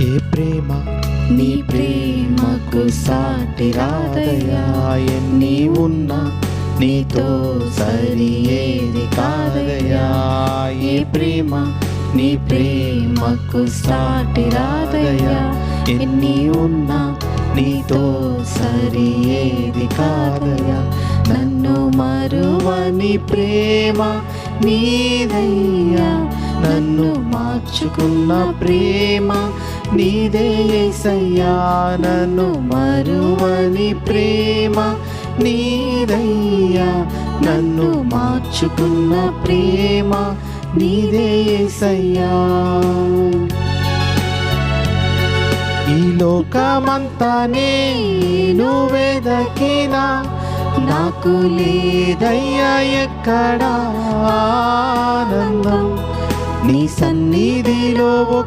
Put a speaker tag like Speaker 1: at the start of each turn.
Speaker 1: ఏ ప్రేమ
Speaker 2: నీ ప్రేమకు సాటి రాదయ్యా.
Speaker 1: ఎన్ని ఉన్నా నీతో సరి ఏది కాదయ్యా.
Speaker 2: ఏ ప్రేమ నీ ప్రేమకు సాటి రాదయ్యా. ఎన్ని ఉన్నా నీతో సరి ఏది కాదయ్యా. నన్ను మరువని ప్రేమ నీదయ్యా. నన్ను మార్చుకున్న ప్రేమ నీదే యేసయ్యా. నన్ను మరువని ప్రేమ నీదయ్యా. నన్ను మార్చుకున్న ప్రేమ నీదే యేసయ్యా.
Speaker 1: ఈ లోకమంతా నేను వెదకినా
Speaker 2: నాకు
Speaker 1: లేదయ్యా ఎక్కడా ఆనందం. నీ సన్నిధిలో